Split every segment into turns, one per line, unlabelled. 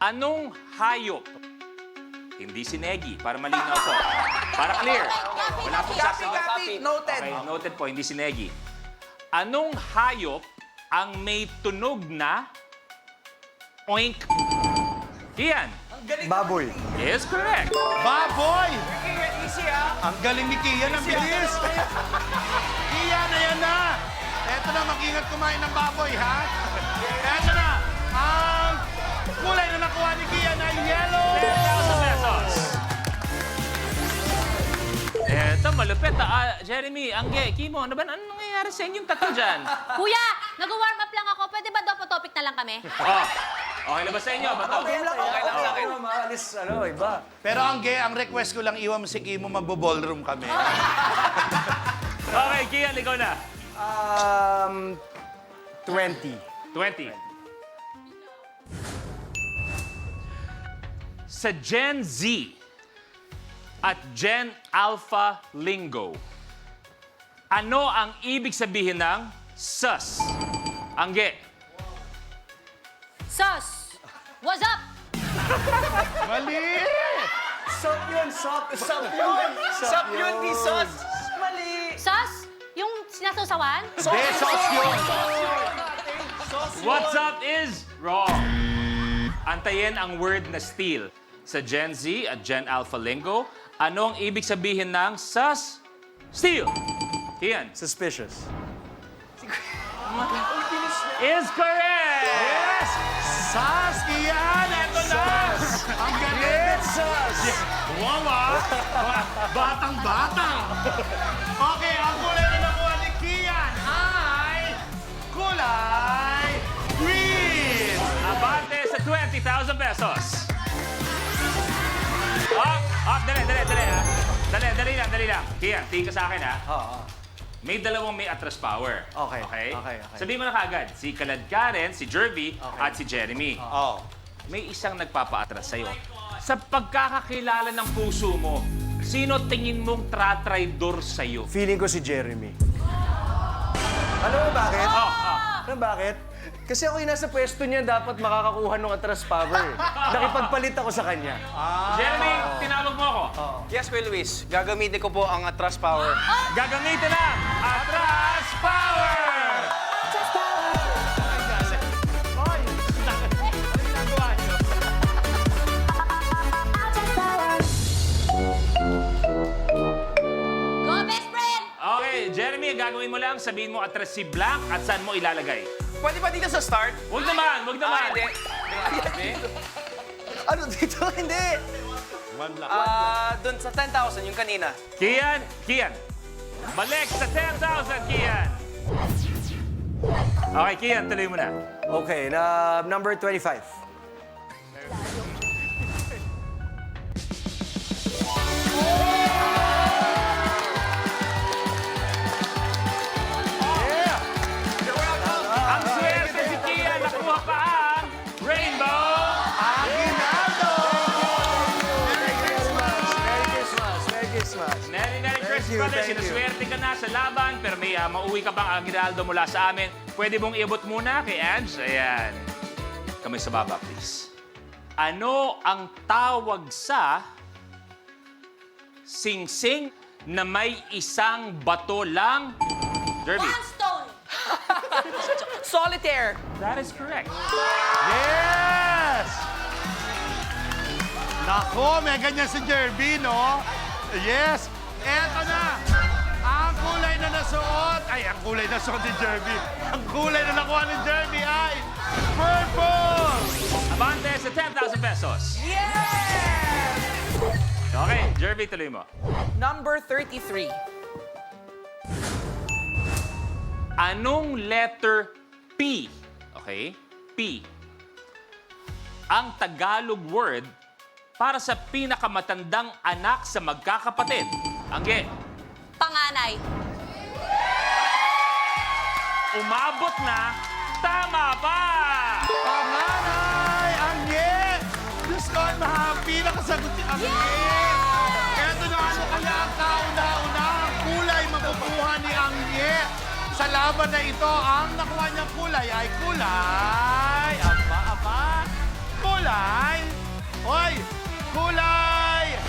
Anong hayop? Hindi si Negi, para malinaw po. Para clear. Wala pong sasagot.
Copy. Noted.
Okay, noted po, hindi si Negi. Anong hayop ang may tunog na oink? Kian
Baboy.
is correct.
Baboy!
Easy, ah.
Ang galing ni Kian, ang bilis! Kian, ayan na! Eto na, mag-ingat kumain ng baboy, ha? Eto na! Ang kulay na nakuha ni Kian ay yellow!
10,000 pesos. Eto, malupit. Jeremy, Angge, Kimo, ano ba? Ano nangyayari sa inyong tatlo dyan?
Kuya, nag-warm up lang ako. Pwede ba topic na lang kami?
Oh, okay na ba sa inyo? Bato.
Okay lang sa akin.
Maalis, iba.
Pero ang request ko lang, iwan mo si Kimo, magbo-ballroom kami.
Okay, Kian, ikaw na.
20.
20. Sa Gen Z at Gen Alpha lingo, ano ang ibig sabihin ng sus? Angge.
Sus! What's up?
Mali!
Sup yun, sup yun.
Sup yun, di sos. Mali.
Sus? Yung sinasawsawan?
Besos yun!
What's up is wrong. Antayin ang word na steal. Sa Gen Z at Gen Alpha lingo, ano ang ibig sabihin ng sus? Steal. Kian.
Suspicious.
Is correct!
Yes! Sas, Kian! Eto na! Ang galing!
Sus!
Wow, Batang-bata! Okay, ang kulay na nakuha ni Kian ay kulay green!
Abante sa 20,000 pesos. Dali lang. Kian, tingin ka sa akin, ha?
Oo.
May dalawang may atras power.
Okay.
Sabihin mo na kaagad, si Kalad Karen, si Jervy, at si Jeremy.
Oh.
May isang nagpapaatras sa'yo. Sa pagkakakilala ng puso mo, sino tingin mong tratraidor sa'yo?
Feeling ko si Jeremy. Alam mo bakit? Alam mo bakit? Kasi ako yung nasa pwesto niya, dapat makakakuha ng atras power. Nakipagpalit ako sa kanya.
Jeremy, tinawag mo ako.
Yes, Kuya Luis. Gagamitin ko po ang Atras Power.
Gagamitin na atras power!
Go, best friend!
Okay, Jeremy, gagawin mo lang, sabihin mo atras si Blank at saan mo ilalagay.
Pwede ba dito sa start?
Huwag naman.
Hindi.
Ano dito? Hindi!
Doon sa 10,000, yung kanina.
Kian. Balik sa 10,000, Kian. Okay, Kian, tuloy mo na.
Okay, number 25.
Ang swerte si Kian, nakuha pa ang rainbow.
Aguinaldo!
Merry Christmas!
Merry Christmas,
you,
brother.
thank you.
Sinaswerte ka na sa laban, pero may mauwi ka pang Aguinaldo mula sa amin. Pwede mong iabot muna kay Ange. Ayan. Kamay sa baba, please. Ano ang tawag sa sing-sing na may isang bato lang? Derby.
One stone!
Solitaire.
That is correct.
Yes! Nako, may ganyan si Jerby, no? Yes! Eto na! Ang kulay na nasuot, ang kulay na suot ni Jerby. Ang kulay na nakuha ni Jerby ay purple!
Abante sa 10,000 pesos.
Yes!
Okay, Jerby, tuloy mo.
Number 33.
Anong letter P? Okay? P. Ang Tagalog word para sa pinakamatandang anak sa magkakapatid. Angge.
Panganay.
Umabot na. Tama pa!
Panganay! Ang ye! Diyos ko, mahappy nakasagot si Ang ye! Eto na ano kaya ang kauna-unahang kulay makukuha ni Ang ye? Sa laban na ito, ang nakuha niyang kulay ay kulay... Kulay kulay... Hoy! Kulay...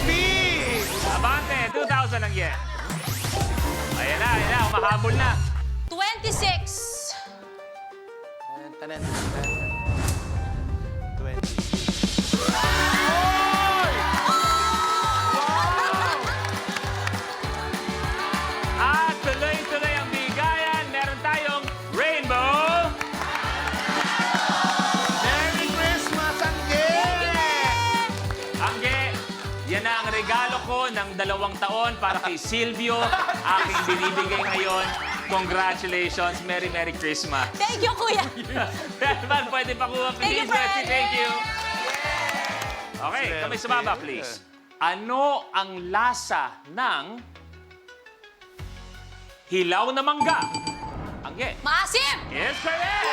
pink!
Abante, 2,000 ang yen. Ayan na, umahabol na.
26.
Tanan.
20.
At tuloy-tuloy ang bigayan. Meron tayong rainbow.
Merry Christmas, Angge!
Angge, yan na ang regalo ko ng 2 taon para kay Silvio. Aking binibigay ngayon. Congratulations. Merry Christmas.
Thank you, kuya.
Melman, pwede pa kuha,
Thank you,
please. Betsy,
friend.
thank you. Okay, kamay sa baba, please. Ano ang lasa ng hilaw na mangga? Angge.
Maasim.
Yes, correct!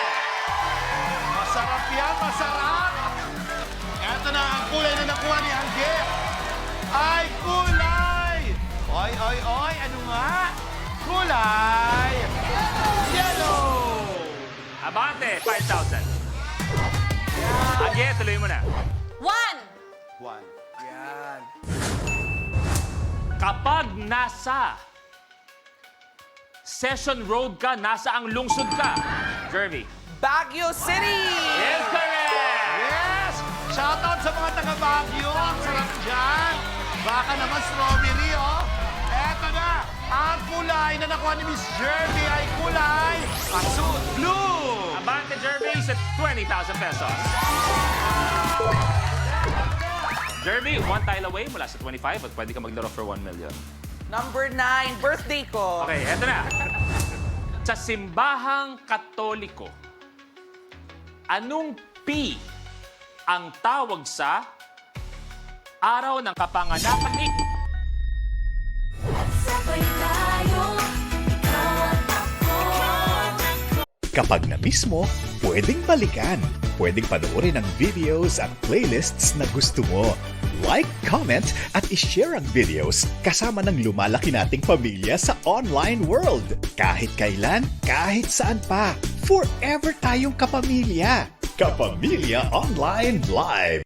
Masarap yan, masarap! Eto na ang kulay na nakuha ni Angge. Ay, kulay! Oy, ano nga? Kulay! Yellow!
Abante, 5,000. Angge, tuloy mo na.
1.
One.
Yan.
Kapag nasa Session Road ka, nasa ang lungsod ka. Jervy.
Baguio City!
Yes, correct!
Yes! Shoutout sa mga taga Baguio. Ang sarap dyan. Baka naman strawberry, oh. Eto na. Ang kulay na nakuha ni Miss Jervy ay kulay asul blue.
Abante, Jervy, sa 20,000 pesos. Jervy, 1 tile away mula sa 25 at pwede ka maglaro for 1 million.
Number 9, birthday ko.
Okay, eto na. Sa simbahang katoliko, anong P ang tawag sa araw ng kapanganakan ni...
Kapag na-miss mo, pwedeng balikan. Pwedeng panoorin ang videos at playlists na gusto mo. Like, comment, at ishare ang videos kasama ng lumalaki nating pamilya sa online world. Kahit kailan, kahit saan pa. Forever tayong kapamilya. Kapamilya Online Live.